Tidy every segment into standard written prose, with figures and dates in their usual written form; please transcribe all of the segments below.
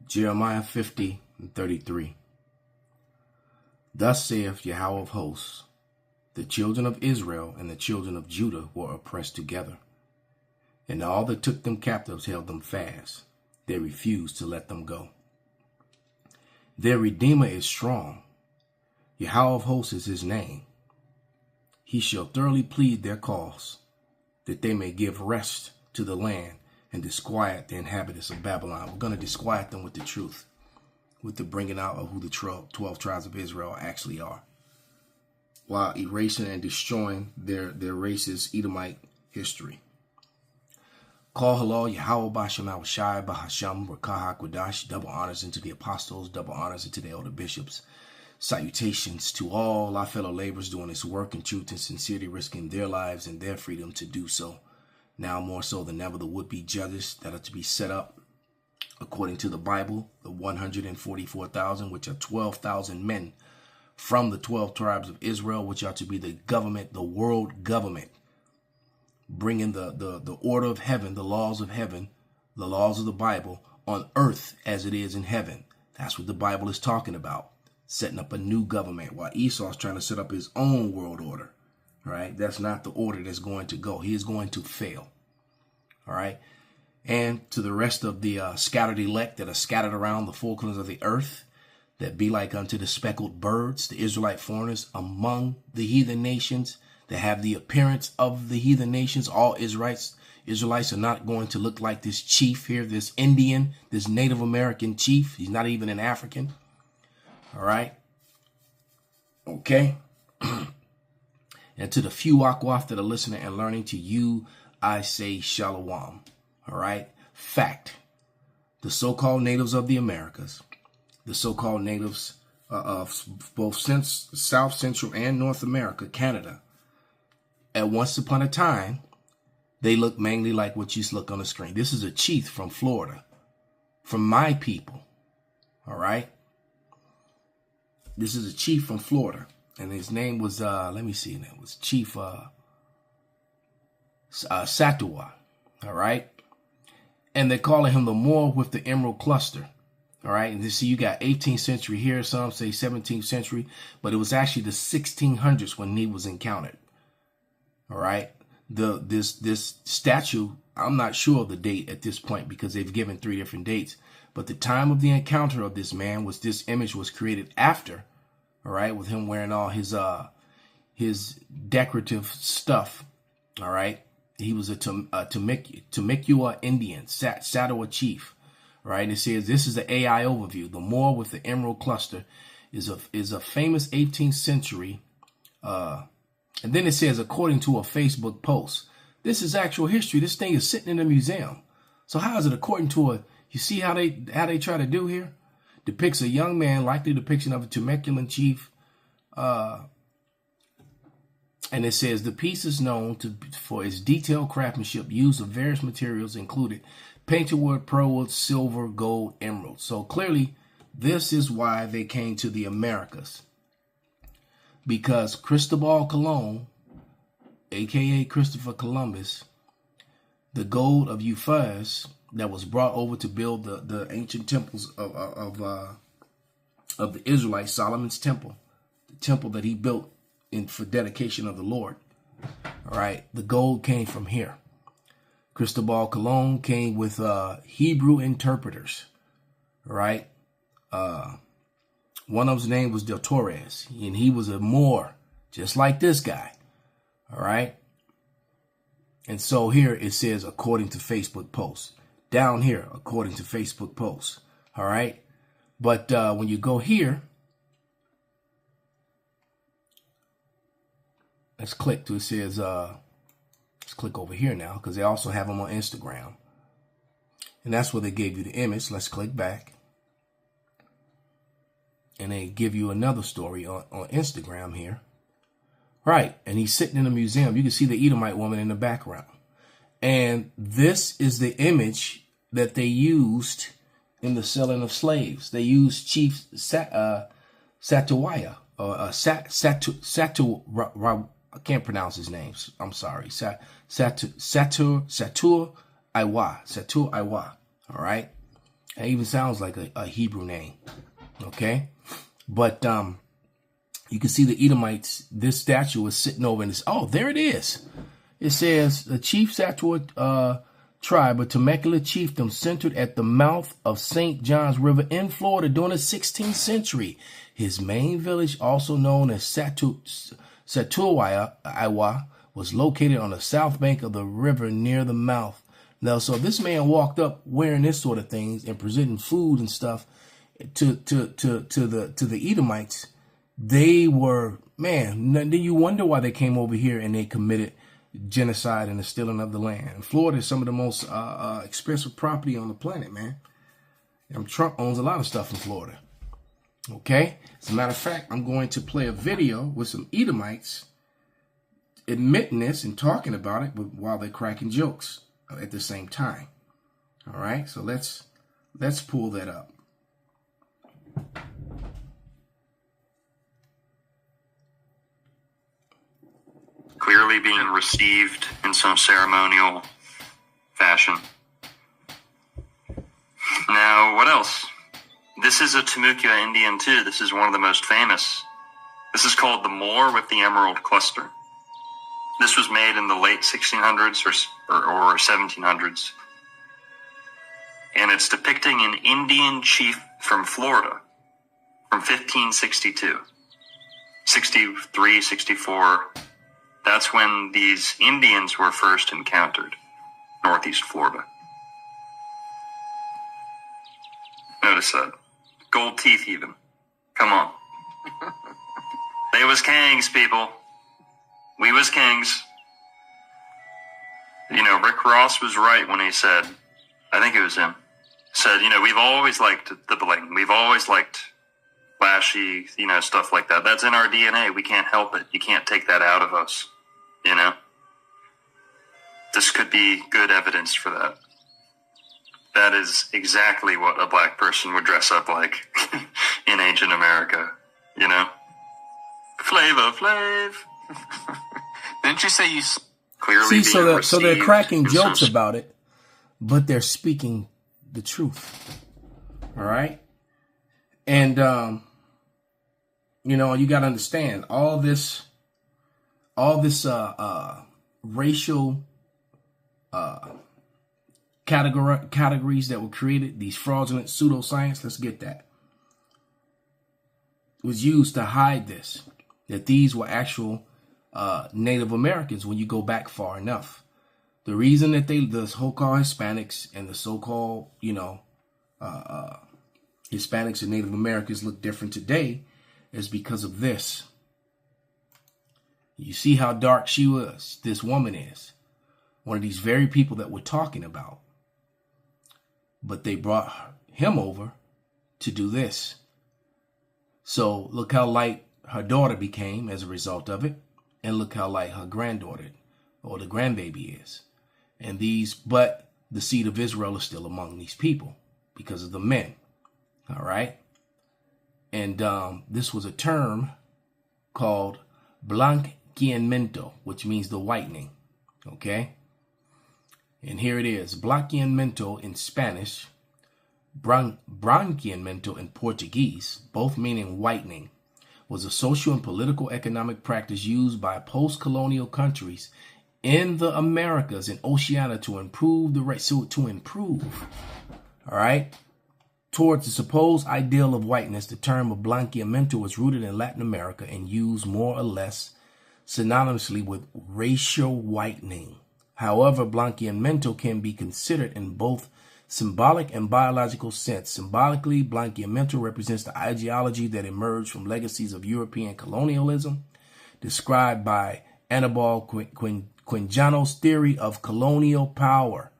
Jeremiah 50:33. Thus saith Yahweh of hosts, the children of Israel and the children of Judah were oppressed together, and all that took them captives held them fast. They refused to let them go. Their Redeemer is strong. Yahweh of hosts is his name. He shall thoroughly plead their cause, that they may give rest to the land and disquiet the inhabitants of Babylon. We're going to disquiet them with the truth, with the bringing out of who the 12 tribes of Israel actually are, while erasing and destroying their racist Edomite history. Call halal Yahweh Bashem Awashai Bahasham Rakah Kwadash. Double honors into the apostles, double honors into the elder bishops. Salutations to all our fellow laborers doing this work in truth and sincerity, risking their lives and their freedom to do so. Now more so than ever, the would-be judges that are to be set up according to the Bible, the 144,000, which are 12,000 men from the 12 tribes of Israel, which are to be the government, the world government, bringing the order of heaven, the laws of heaven, the laws of the Bible on earth as it is in heaven. That's what the Bible is talking about, setting up a new government, while Esau's trying to set up his own world order. All right, that's not the order that's going to go. He is going to fail. All right. And to the rest of the scattered elect that are scattered around the four corners of the earth, that be like unto the speckled birds, the Israelite foreigners among the heathen nations that have the appearance of the heathen nations. All Israelites are not going to look like this chief here, this Indian, this Native American chief. He's not even an African. All right. Okay. And to the few Akwaf that are listening and learning, to you, I say shalom. All right. Fact. The so-called natives of the Americas, the so-called natives of both South, Central, and North America, Canada, at once upon a time, they look mainly like what you look on the screen. This is a chief from Florida, from my people. All right. This is a chief from Florida. And his name was, let me see, it was Chief Satua, all right? And they're calling him the Moor with the Emerald Cluster, all right? And you see, you got 18th century here, some say 17th century, but it was actually the 1600s when he was encountered, all right? This statue, I'm not sure of the date at this point because they've given 3 different dates, but the time of the encounter of this man was, this image was created after, all right, with him wearing all his decorative stuff. All right. He was a Temecula Indian, Satua chief. All right. And it says this is the AI overview. The Moor with the Emerald Cluster is a famous 18th century. And then it says, according to a Facebook post, this is actual history. This thing is sitting in a museum. So how is it according to a, you see how they try to do here? Depicts a young man, likely depiction of a Temecula's chief. And it says the piece is known for its detailed craftsmanship, use of various materials, included painted wood, pearl wood, silver, gold, emerald. So clearly, this is why they came to the Americas. Because Cristobal Colon, a.k.a. Christopher Columbus, the gold of Euphrates that was brought over to build the ancient temples of the Israelites, Solomon's temple, the temple that he built for dedication of the Lord. All right, the gold came from here. Cristobal Colon came with Hebrew interpreters. All right, one of his name was Del Torres, and he was a Moor, just like this guy. All right, and so here it says, according to Facebook posts. Down here, according to Facebook posts. All right. But when you go here, let's click to, it says, let's click over here now, because they also have them on Instagram. And that's where they gave you the image. Let's click back. And they give you another story on Instagram here. Right. And he's sitting in a museum. You can see the Edomite woman in the background. And this is the image that they used in the selling of slaves. They used Chief Satuaya, or Satu. I can't pronounce his name. I'm sorry. Satur Iwa. All right. It even sounds like a Hebrew name. Okay. But you can see the Edomites. This statue is sitting over in this. Oh, there it is. It says the chief Sator tribe, a Temecula chiefdom centered at the mouth of St. John's River in Florida during the 16th century. His main village, also known as Satuiwa, was located on the south bank of the river near the mouth. Now, so this man walked up wearing this sort of things and presenting food and stuff to the Edomites. They were, man, then you wonder why they came over here and they committed genocide and the stealing of the land. And Florida is some of the most expensive property on the planet, man. And Trump owns a lot of stuff in Florida. Okay? As a matter of fact, I'm going to play a video with some Edomites admitting this and talking about it while they're cracking jokes at the same time. All right? So let's pull that up. Clearly being received in some ceremonial fashion. Now, what else? This is a Temecula Indian too. This is one of the most famous. This is called the Moor with the Emerald Cluster. This was made in the late 1600s or 1700s. And it's depicting an Indian chief from Florida from 1562. 63, 64. That's when these Indians were first encountered, Northeast Florida. Notice that. Gold teeth even. Come on. They was kings, people. We was kings. You know, Rick Ross was right when he said, I think it was him, said, you know, we've always liked the bling. We've always liked flashy, you know, stuff like that. That's in our DNA. We can't help it. You can't take that out of us. You know, this could be good evidence for that. That is exactly what a black person would dress up like in ancient America, you know? Flavor Flav. Didn't you say you clearly see? So they're cracking jokes about it, but they're speaking the truth. All right, and you know, you got to understand all this racial categories that were created, these fraudulent pseudoscience, let's get that, was used to hide this, that these were actual Native Americans when you go back far enough. The reason that the so-called Hispanics and the so-called, you know, Hispanics and Native Americans look different today is because of this. You see how dark she was, this woman is. One of these very people that we're talking about. But they brought him over to do this. So look how light her daughter became as a result of it. And look how light her granddaughter or the grandbaby is. And but the seed of Israel is still among these people because of the men. All right. And this was a term called blanqueamiento, which means the whitening. Okay. And here it is. Blanqueamiento in Spanish, branqueamiento in Portuguese, both meaning whitening, was a social and political economic practice used by post-colonial countries in the Americas and Oceania to improve all right, towards the supposed ideal of whiteness. The term of blanqueamiento was rooted in Latin America and used more or less synonymously with racial whitening. However, blanqueamiento can be considered in both symbolic and biological sense. Symbolically, blanqueamiento represents the ideology that emerged from legacies of European colonialism, described by Anibal Quintana's theory of colonial power,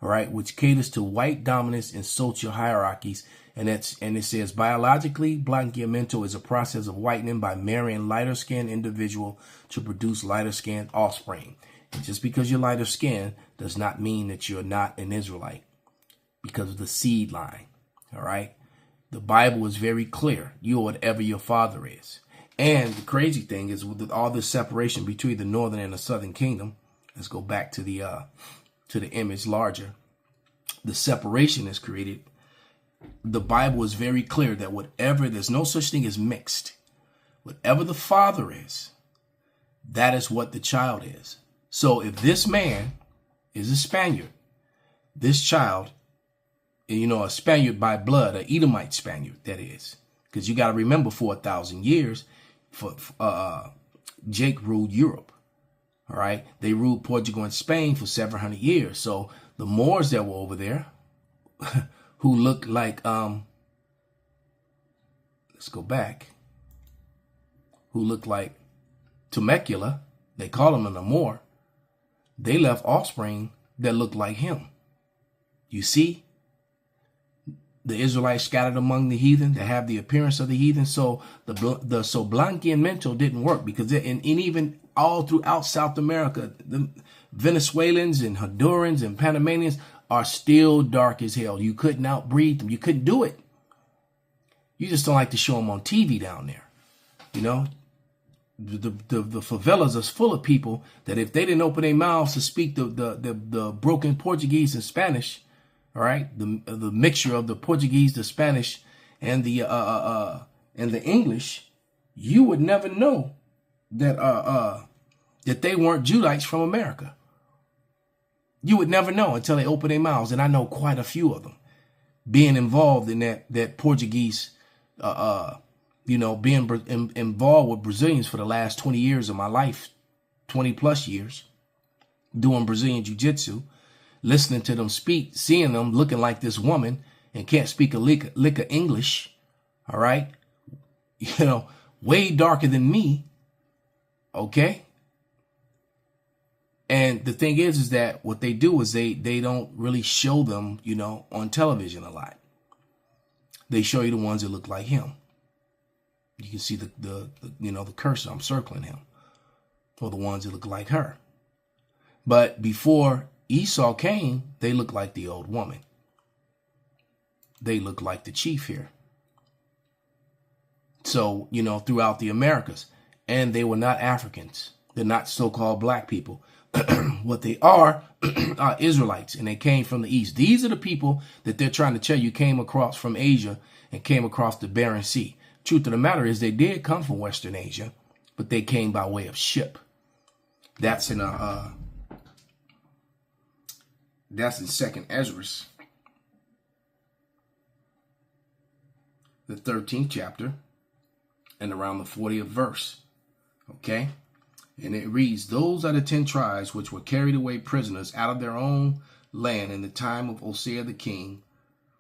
all right, which caters to white dominance in social hierarchies. And it says biologically, blanqueamiento is a process of whitening by marrying lighter-skinned individual to produce lighter-skinned offspring. And just because you're lighter skinned does not mean that you're not an Israelite because of the seed line. All right. The Bible is very clear. You are whatever your father is. And the crazy thing is with all this separation between the northern and the southern kingdom. Let's go back to the image larger. The separation is created the Bible is very clear that whatever, there's no such thing as mixed. Whatever the father is, that is what the child is. So if this man is a Spaniard, this child, a Spaniard by blood, an Edomite Spaniard, that is. Because you got to remember, for 1,000 years, Jake ruled Europe. All right. They ruled Portugal and Spain for 700 years. So the Moors that were over there, who looked like, let's go back, who looked like Temecula, they call him a Moor, they left offspring that looked like him. You see, the Israelites scattered among the heathen that have the appearance of the heathen. So the blanqueamiento didn't work, because and even all throughout South America, the Venezuelans and Hondurans and Panamanians are still dark as hell. You couldn't outbreed them. You couldn't do it. You just don't like to show them on TV down there. The favelas are full of people that if they didn't open their mouths to speak the broken Portuguese and Spanish, all right, the mixture of the Portuguese, the Spanish, and the English, you would never know that that they weren't Judites from America. You would never know until they open their mouths, and I know quite a few of them being involved in that Portuguese, being involved with Brazilians for the last 20 years of my life, 20 plus years, doing Brazilian jiu-jitsu, listening to them speak, seeing them looking like this woman and can't speak a lick of English. All right. Way darker than me. Okay. And the thing is that what they do is they don't really show them, on television a lot. They show you the ones that look like him. You can see the cursor. I'm circling him. Or the ones that look like her. But before Esau came, they looked like the old woman. They looked like the chief here. So, throughout the Americas. And they were not Africans. They're not so-called black people. What they are Israelites, and they came from the east. These are the people that they're trying to tell you came across from Asia and came across the Bering Sea. Truth of the matter is they did come from Western Asia, but they came by way of ship. That's in 2nd Ezra, the 13th chapter, and around the 40th verse. Okay? And it reads, those are the 10 tribes which were carried away prisoners out of their own land in the time of Hosea the king,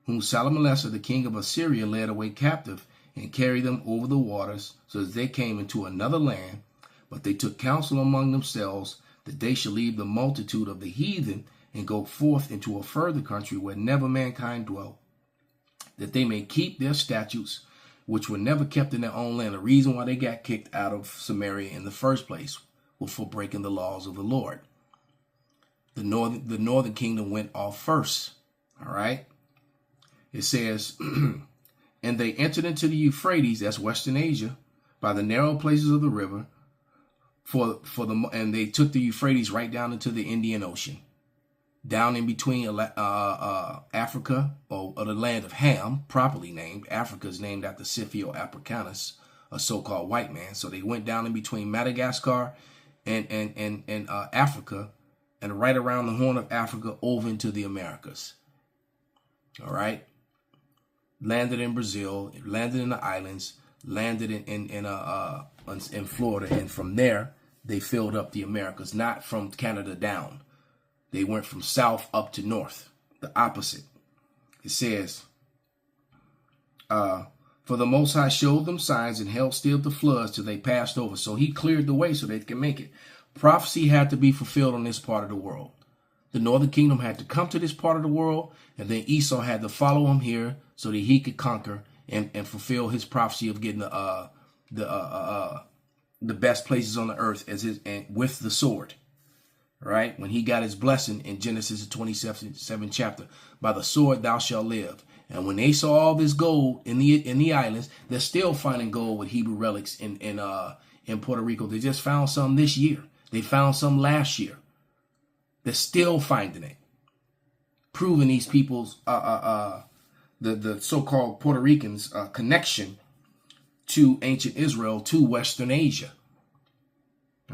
whom Salmanassar the king of Assyria led away captive and carried them over the waters, so that they came into another land. But they took counsel among themselves that they should leave the multitude of the heathen and go forth into a further country where never mankind dwelt, that they may keep their statutes, which were never kept in their own land. The reason why they got kicked out of Samaria in the first place was for breaking the laws of the Lord. The northern kingdom went off first. All right. It says, and they entered into the Euphrates, that's Western Asia, by the narrow places of the river, and they took the Euphrates right down into the Indian Ocean, down in between Africa, or the land of Ham, properly named. Africa is named after Scipio Africanus, a so-called white man. So they went down in between Madagascar and Africa, and right around the Horn of Africa over into the Americas. All right. Landed in Brazil, landed in the islands, landed in Florida, and from there they filled up the Americas, not from Canada down. They went from south up to north, the opposite. It says, for the Most High showed them signs and held still the floods till they passed over. So he cleared the way so they can make it. Prophecy had to be fulfilled on this part of the world. The northern kingdom had to come to this part of the world, and then Esau had to follow him here so that he could conquer and fulfill his prophecy of getting the best places on the earth and with the sword. Right? When he got his blessing in Genesis 27 chapter, by the sword thou shalt live. And when they saw all this gold in the islands, they're still finding gold with Hebrew relics in Puerto Rico. They just found some this year. They found some last year. They're still finding it, proving these people's the so-called Puerto Ricans' connection to ancient Israel, to Western Asia.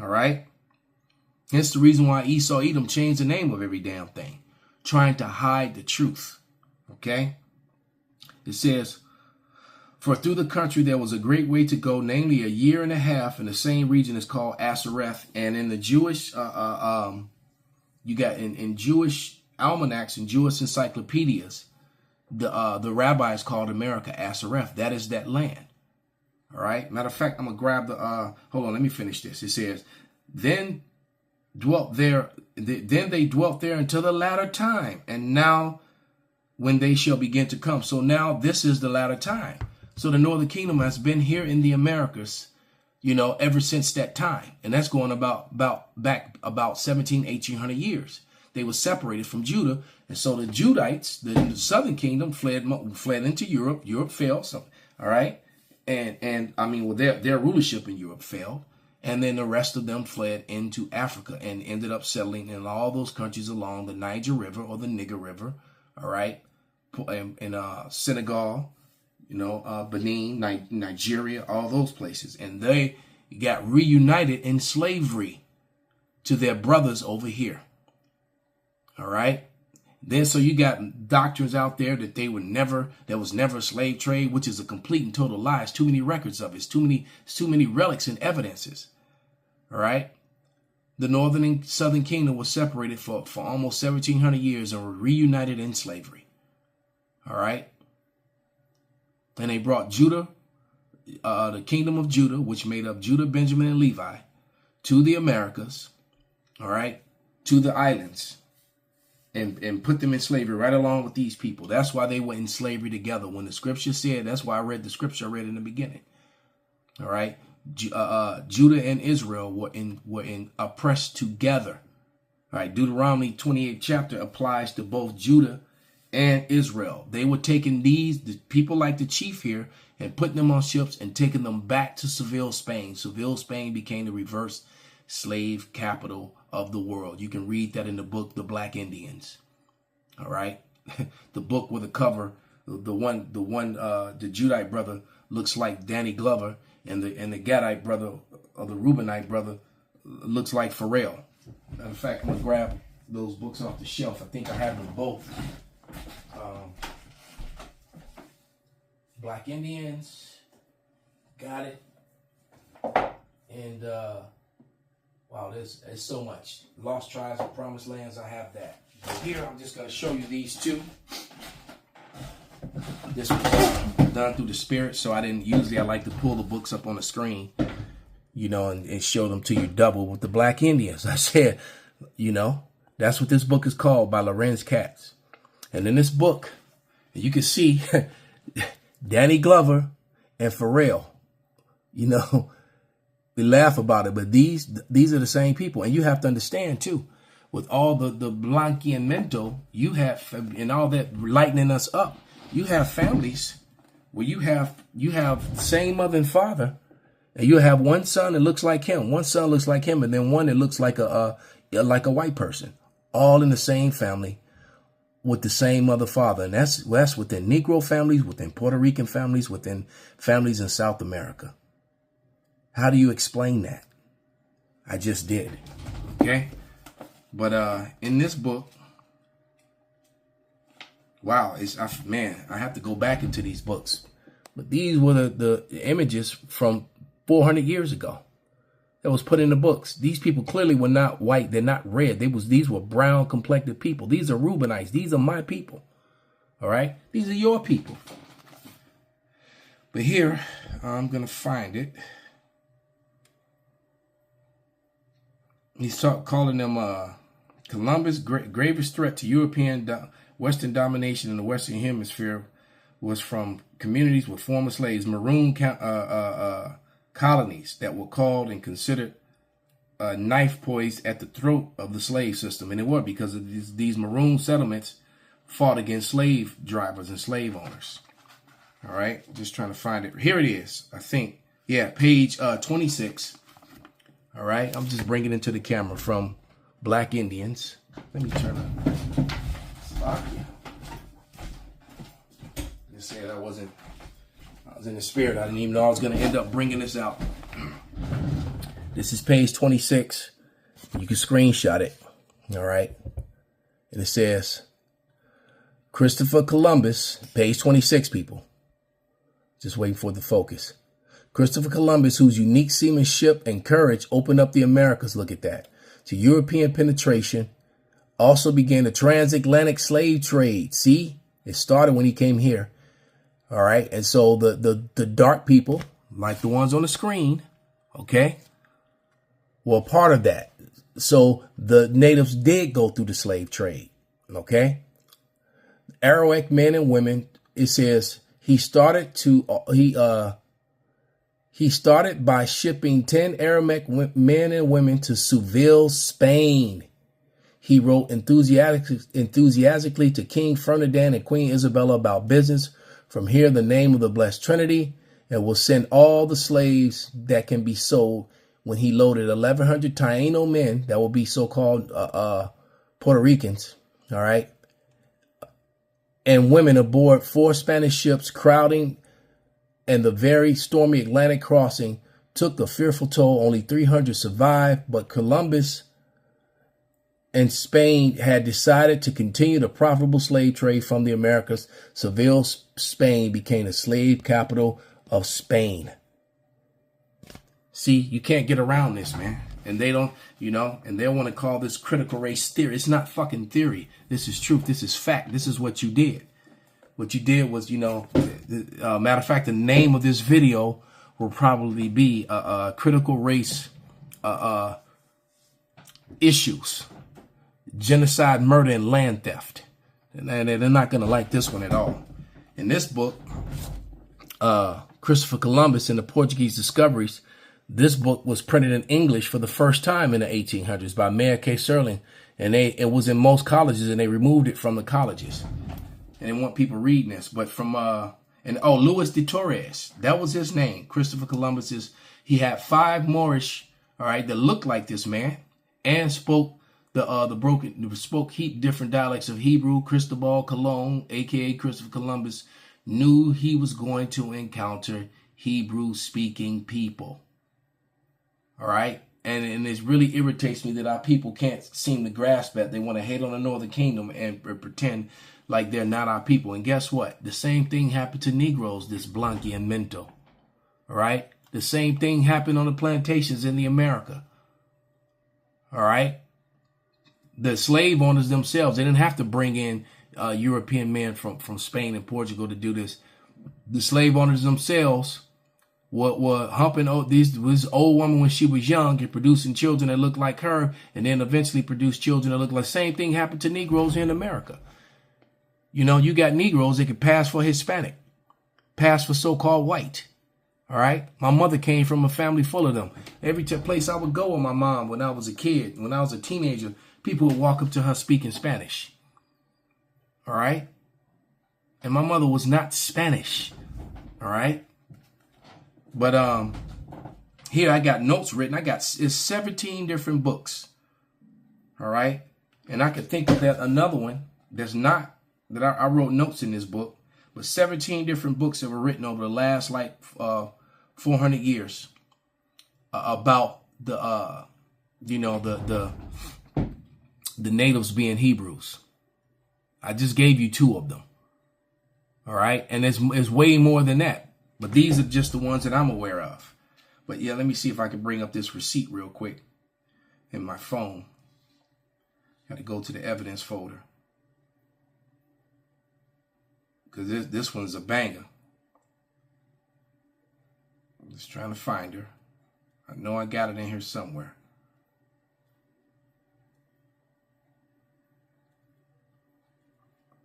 All right? Hence the reason why Esau Edom changed the name of every damn thing, trying to hide the truth. Okay? It says, for through the country there was a great way to go, namely a year and a half, in the same region is called Asareth. And in the Jewish, you got in Jewish almanacs and Jewish encyclopedias, the rabbis called America Asareth. That is that land. All right. Matter of fact, I'm gonna grab the. Hold on. Let me finish this. It says, then they dwelt there until the latter time, and now when they shall begin to come. So now this is the latter time. So the Northern Kingdom has been here in the Americas, ever since that time. And that's going back about 1800 years. They were separated from Judah. And so the Judites, the Southern Kingdom, fled into Europe. Europe fell. So, all right. And I mean, well, their rulership in Europe failed. And then the rest of them fled into Africa and ended up settling in all those countries along the Niger River or the Niger River. All right. In Senegal, Benin, Nigeria, all those places. And they got reunited in slavery to their brothers over here. All right. Then so you got doctrines out there that there was never a slave trade, which is a complete and total lie. It's too many records of it. It's too many relics and evidences. All right. The Northern and Southern Kingdom was separated for almost 1700 years and were reunited in slavery. All right. And they brought Judah, the kingdom of Judah, which made up Judah, Benjamin, and Levi, to the Americas, all right, to the islands, and put them in slavery right along with these people. That's why they were in slavery together. When the scripture said, that's why I read the scripture I read in the beginning. All right. Judah and Israel were in oppressed together. All right. Deuteronomy 28 chapter applies to both Judah and Israel. They were taking the people like the chief here and putting them on ships and taking them back to Seville, Spain. Seville, Spain became the reverse slave capital of the world. You can read that in the book, The Black Indians. All right. The book with the cover, the Judite brother looks like Danny Glover, and the Gadite brother or the Reubenite brother looks like Pharrell. Matter of fact, I'm gonna grab those books off the shelf. I think I have them both. Black Indians, got it. And wow, there's so much. Lost Tribes and Promised Lands, I have that. But here, I'm just going to show you these two. This was done through the Spirit, so I like to pull the books up on the screen, and show them to you double with the Black Indians. I said, that's what this book is called, by Lorenz Katz. And in this book, you can see Danny Glover and Pharrell. We laugh about it, but these are the same people. And you have to understand, too, with all the blanqueamiento you have and all that lightening us up, you have families where you have the same mother and father, and you have one son that looks like him, one son looks like him, and then one that looks like a white person, all in the same family with the same mother, father. And that's within Negro families, within Puerto Rican families, within families in South America. How do you explain that? I just did. Okay. But in this book, wow, I have to go back into these books. But these were the images from 400 years ago that was put in the books. These people clearly were not white. They're not red. These were brown complected people. These are Reubenites. These are my people. All right. These are your people. But here, I'm going to find it. He's calling them Columbus' gravest threat to European Western domination in the Western Hemisphere was from communities with former slaves, maroon colonies that were called and considered knife poised at the throat of the slave system. And it was because of these maroon settlements fought against slave drivers and slave owners. All right, just trying to find it. Here it is, I think. Yeah, page 26. All right, I'm just bringing it into the camera from Black Indians. Let me turn up. said, I was in the spirit. I didn't even know I was going to end up bringing this out. This is page 26. You can screenshot it. All right. And it says, Christopher Columbus, page 26, people. Just waiting for the focus. Christopher Columbus, whose unique seamanship and courage opened up the Americas, look at that, to European penetration, also began the transatlantic slave trade. See, it started when he came here. All right. And so the dark people, like the ones on the screen, okay, were part of that. So the natives did go through the slave trade. Okay. Arawak men and women, it says he started by shipping 10 Aramaic men and women to Seville, Spain. He wrote enthusiastically to King Ferdinand and Queen Isabella about business. From here, the name of the Blessed Trinity, and will send all the slaves that can be sold. When he loaded 1,100 Taino men, that will be so-called Puerto Ricans, all right, and women aboard 4 Spanish ships, crowding, and the very stormy Atlantic crossing took a fearful toll. Only 300 survived, but Columbus and Spain had decided to continue the profitable slave trade from the Americas. Seville, Spain became the slave capital of Spain. See, you can't get around this, man. And they don't, and they want to call this critical race theory. It's not fucking theory. This is truth. This is fact. This is what you did. What you did was, matter of fact, the name of this video will probably be critical race issues. Genocide, murder, and land theft. And they're not going to like this one at all. In this book, Christopher Columbus and the Portuguese Discoveries, this book was printed in English for the first time in the 1800s by Mayor K. Serling. And it was in most colleges, and they removed it from the colleges. And they want people reading this. But Luis de Torres, that was his name. Christopher Columbus he had 5 Moorish, all right, that looked like this man and spoke different dialects of Hebrew. Cristobal Colon, aka Christopher Columbus, knew he was going to encounter Hebrew-speaking people. All right, and it really irritates me that our people can't seem to grasp that. They want to hate on the Northern Kingdom and pretend like they're not our people. And guess what? The same thing happened to Negroes, this Blanqui and Minto. All right, the same thing happened on the plantations in the America. All right. The slave owners themselves, they didn't have to bring in European men from Spain and Portugal to do this. The slave owners themselves were humping this old woman when she was young and producing children that looked like her, and then eventually produced children that looked like. Same thing happened to Negroes here in America. You got Negroes that could pass for Hispanic, pass for so-called white. All right. My mother came from a family full of them. Every place I would go with my mom when I was a kid, when I was a teenager, people would walk up to her speaking Spanish. All right. And my mother was not Spanish. All right. But here I got notes written. It's 17 different books. All right. And I could think of another one that's not, that I wrote notes in this book, but 17 different books that were written over the last 400 years about the natives being Hebrews. I just gave you 2 of them. All right. And there's way more than that. But these are just the ones that I'm aware of. But yeah, let me see if I can bring up this receipt real quick in my phone. Got to go to the evidence folder. Because this one's a banger. I'm just trying to find her. I know I got it in here somewhere.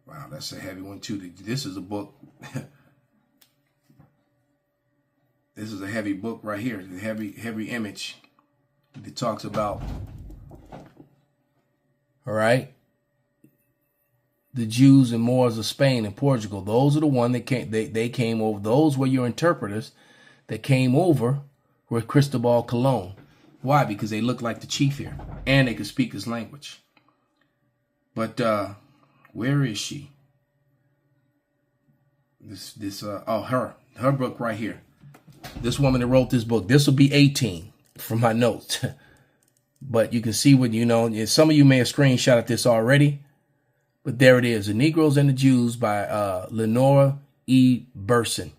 Wow, that's a heavy one too. This is a book. This is a heavy book right here. The heavy image that talks about. All right. The Jews and Moors of Spain and Portugal. Those are the one that came. They came over. Those were your interpreters that came over with Cristobal Colon. Why? Because they looked like the chief here, and they could speak his language. But where is she? her book right here. This woman that wrote this book. This will be 18 from my notes. But you can see what, some of you may have screenshotted this already. But there it is. The Negroes and the Jews by Lenora E. Burson.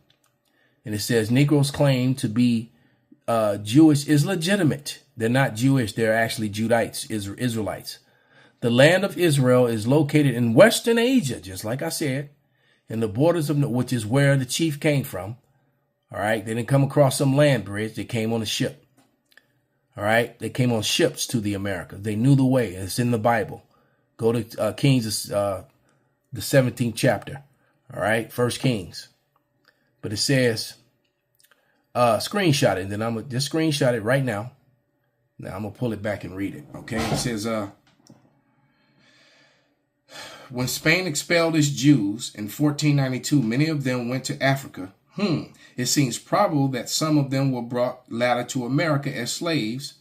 And it says Negroes claim to be Jewish is legitimate. They're not Jewish. They're actually Judites, Israelites. The land of Israel is located in Western Asia, just like I said, in the borders of, which is where the chief came from. All right. They didn't come across some land bridge. They came on a ship. All right. They came on ships to the Americas. They knew the way. It's in the Bible. Go to Kings, the 17th chapter. All right. First Kings. But it says, screenshot it. And then I'm going to just screenshot it right now. Now I'm going to pull it back and read it. Okay. It says, when Spain expelled its Jews in 1492, many of them went to Africa. It seems probable that some of them were brought later to America as slaves.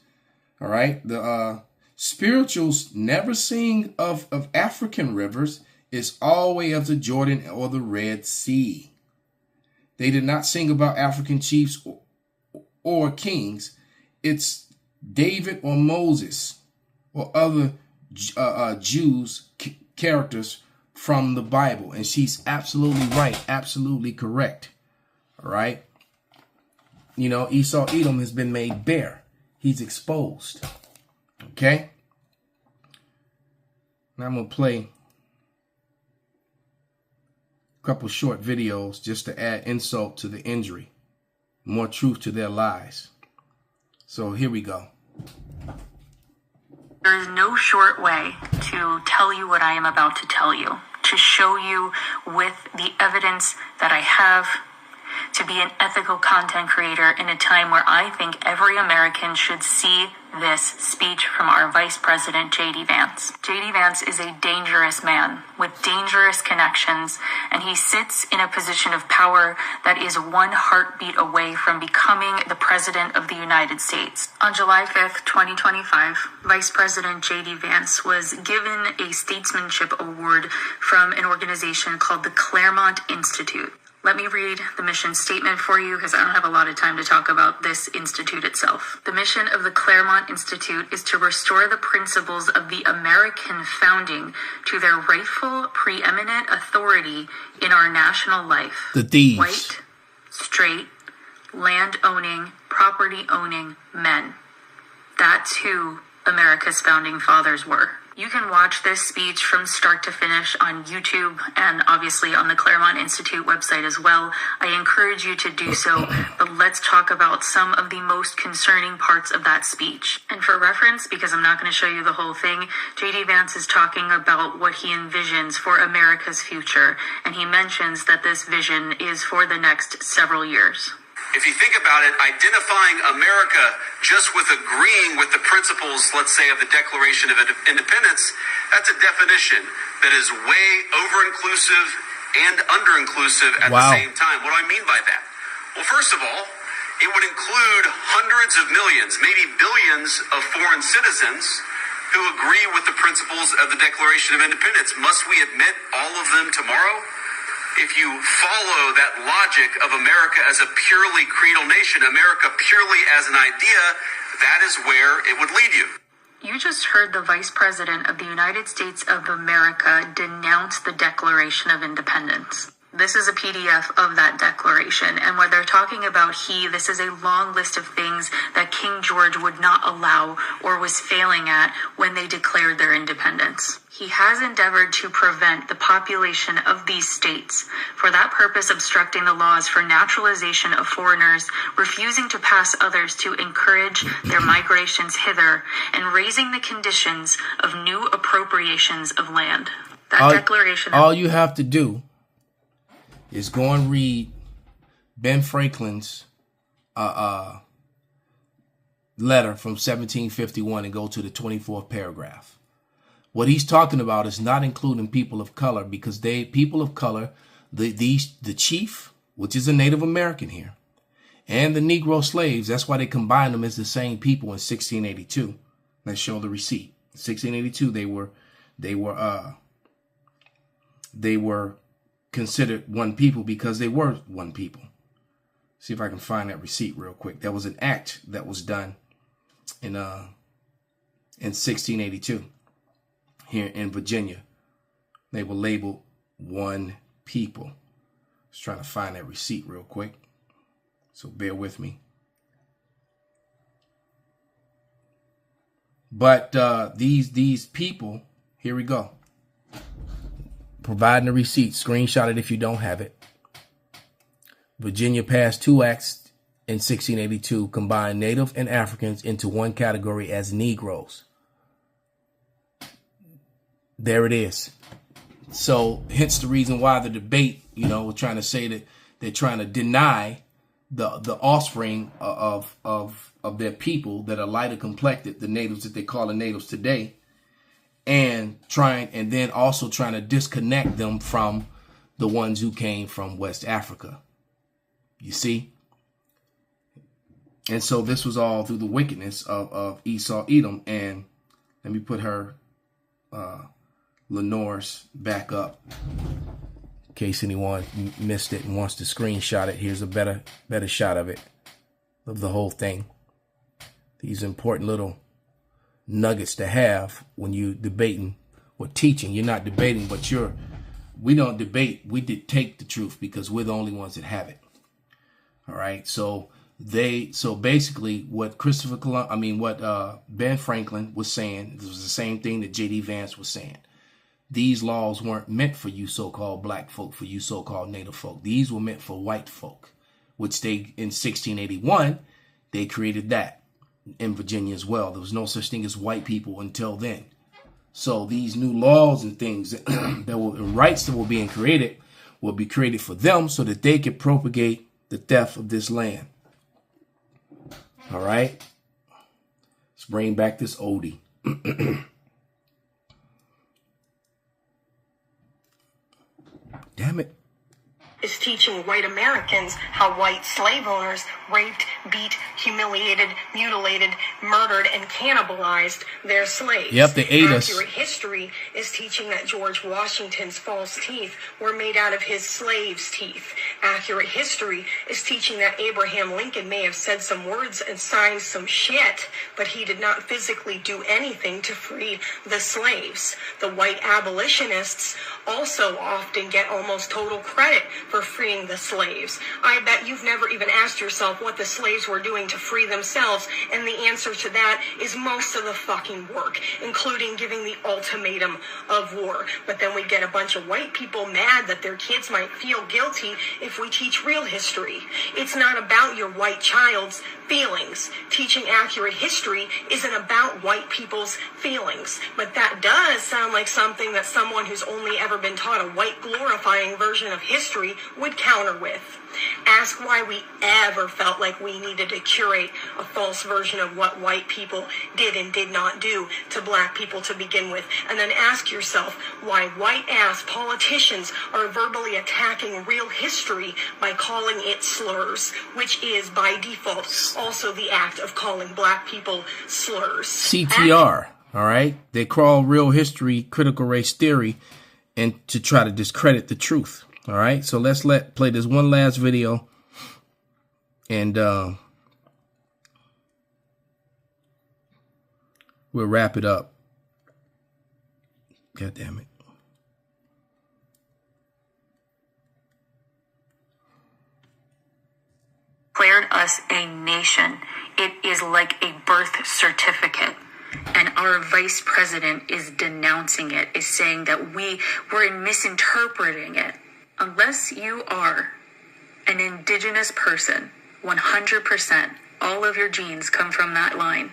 All right. The spirituals never sing of African rivers is always of the Jordan or the Red Sea. They did not sing about African chiefs or kings. It's David or Moses or other Jews characters from the Bible. And she's absolutely right. Absolutely correct. All right. Esau Edom has been made bare. He's exposed. Okay. Now I'm going to play a couple short videos just to add insult to the injury, more truth to their lies. So here we go. There is no short way to tell you what I am about to tell you, to show you with the evidence that I have, to be an ethical content creator in a time where I think every American should see this speech from our Vice President, J.D. Vance. J.D. Vance is a dangerous man with dangerous connections, and he sits in a position of power that is one heartbeat away from becoming the President of the United States. On July 5th, 2025, Vice President J.D. Vance was given a statesmanship award from an organization called the Claremont Institute. Let me read the mission statement for you because I don't have a lot of time to talk about this institute itself. The mission of the Claremont Institute is to restore the principles of the American founding to their rightful preeminent authority in our national life. The thieves. White, straight, land-owning, property-owning men. That's who America's founding fathers were. You can watch this speech from start to finish on YouTube and obviously on the Claremont Institute website as well. I encourage you to do so, but let's talk about some of the most concerning parts of that speech. And for reference, because I'm not going to show you the whole thing, J.D. Vance is talking about what he envisions for America's future, and he mentions that this vision is for the next several years. If you think about it, identifying America just with agreeing with the principles, let's say, of the Declaration of Independence, that's a definition that is way over-inclusive and under-inclusive at the same time. What do I mean by that? Well, first of all, it would include hundreds of millions, maybe billions of foreign citizens who agree with the principles of the Declaration of Independence. Must we admit all of them tomorrow? If you follow that logic of America as a purely creedal nation, America purely as an idea, that is where it would lead you. You just heard the Vice President of the United States of America denounce the Declaration of Independence. This is a PDF of that declaration, and when they're talking about this is a long list of things that King George would not allow or was failing at when they declared their independence. He has endeavored to prevent the population of these states, for that purpose obstructing the laws for naturalization of foreigners, refusing to pass others to encourage their migrations hither, and raising the conditions of new appropriations of land. That declaration... All you have to do is go and read Ben Franklin's letter from 1751 and go to the 24th paragraph. What he's talking about is not including people of color, because people of color, the chief, which is a Native American here, and the Negro slaves, that's why they combined them as the same people in 1682. Let's show the receipt. In 1682, they were considered one people because they were one people. See if I can find that receipt real quick. There was an act that was done in 1682 here in Virginia. They were labeled one people. Just trying to find that receipt real quick. So bear with me. But these people, here we go. Providing a receipt. Screenshot it if you don't have it. Virginia passed 2 acts in 1682, combined Native and Africans into one category as Negroes. There it is. So hence the reason why the debate, you know, we're trying to say that they're trying to deny the offspring of their people that are lighter complected, the natives that they call the natives today, and then also trying to disconnect them from the ones who came from West Africa. You see? And so this was all through the wickedness of Esau Edom. And let me put her Lenore's back up in case anyone missed it and wants to screenshot it. Here's a better shot of it, of the whole thing. These important little nuggets to have when you debating or teaching. You're not debating, but we don't debate. We dictate the truth because we're the only ones that have it. All right. So basically what Ben Franklin was saying, this was the same thing that J.D. Vance was saying. These laws weren't meant for you so-called black folk, for you so-called native folk. These were meant for white folk, which they, in 1681, they created that in Virginia as well. There was no such thing as white people until then. So these new laws and things that were rights that were being created will be created for them so that they could propagate the theft of this land. All right. Let's bring back this oldie. Damn it. Is teaching white Americans how white slave owners raped, beat, humiliated, mutilated, murdered, and cannibalized their slaves. Yep, they ate us. Accurate history is teaching that George Washington's false teeth were made out of his slaves' teeth. Accurate history is teaching that Abraham Lincoln may have said some words and signed some shit, but he did not physically do anything to free the slaves. The white abolitionists also often get almost total credit for freeing the slaves. I bet you've never even asked yourself what the slaves were doing to free themselves, and the answer to that is most of the fucking work, including giving the ultimatum of war. But then we get a bunch of white people mad that their kids might feel guilty if we teach real history. It's not about your white child's feelings. Teaching accurate history isn't about white people's feelings, but that does sound like something that someone who's only ever been taught a white glorifying version of history would counter with. Ask why we ever felt like we needed to curate a false version of what white people did and did not do to black people to begin with. And then ask yourself why white-ass politicians are verbally attacking real history by calling it slurs, which is, by default, also the act of calling black people slurs. CTR, all right? They call real history critical race theory and to try to discredit the truth. All right, so let's play this one last video, and we'll wrap it up. God damn it. Declared us a nation. It is like a birth certificate. And our vice president is denouncing it, is saying that we're misinterpreting it. Unless you are an indigenous person, 100%, all of your genes come from that line.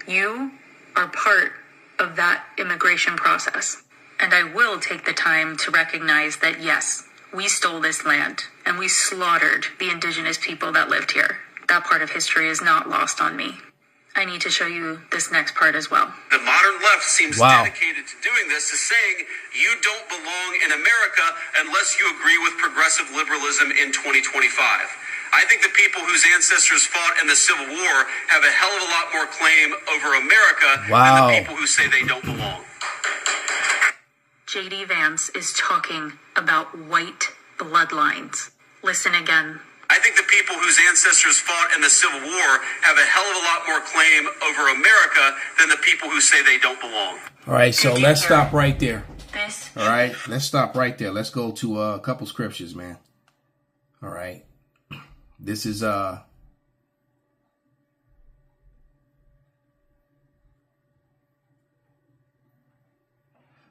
You are part of that immigration process. And I will take the time to recognize that, yes, we stole this land and we slaughtered the indigenous people that lived here. That part of history is not lost on me. I need to show you this next part as well. The modern left seems dedicated to doing this, is saying you don't belong in America unless you agree with progressive liberalism in 2025. I think the people whose ancestors fought in the Civil War have a hell of a lot more claim over America than the people who say they don't belong. J.D. Vance is talking about white bloodlines. Listen again. I think the people whose ancestors fought in the Civil War have a hell of a lot more claim over America than the people who say they don't belong. All right, so let's stop right there. This. All right, let's stop right there. Let's go to a couple scriptures, man. All right. This is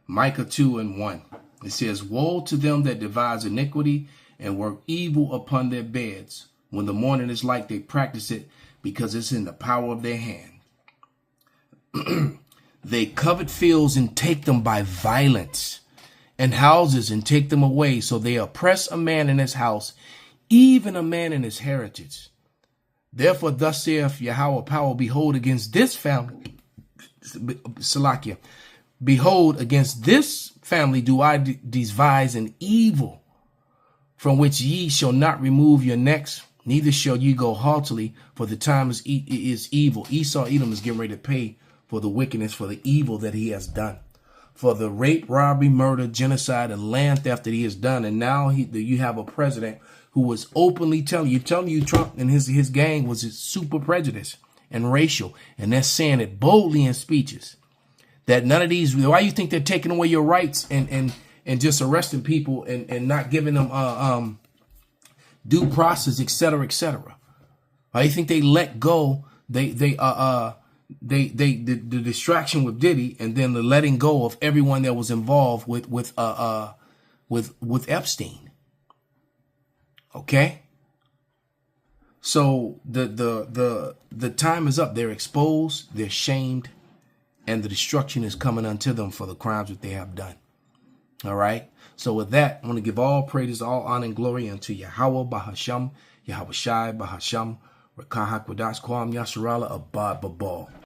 Micah 2:1. It says, "Woe to them that devise iniquity and work evil upon their beds. When the morning is light, they practice it because it's in the power of their hand. They covet fields and take them by violence, and houses and take them away. So they oppress a man in his house, even a man in his heritage. Therefore, thus saith Yahweh power, behold, against this family, Salakia, behold, against this family do I devise an evil, from which ye shall not remove your necks, neither shall ye go haughtily, for the time is evil." Esau, Edom, is getting ready to pay for the wickedness, for the evil that he has done, for the rape, robbery, murder, genocide, and land theft that he has done. And now you have a president who was openly telling you Trump and his gang was super prejudiced and racial, and they're saying it boldly in speeches that none of these. Why you think they're taking away your rights and just arresting people and not giving them due process, et cetera, et cetera? Why you think they let go? The distraction with Diddy, and then the letting go of everyone that was involved with Epstein. Okay, so the time is up. They're exposed, they're shamed, and the destruction is coming unto them for the crimes that they have done. All right. So with that, I want to give all praises, all honor, and glory unto Yahweh Bahasham, Yahweh Shai Bahasham, Rakah Hakwadash Kwam Yasharala Abad Babal.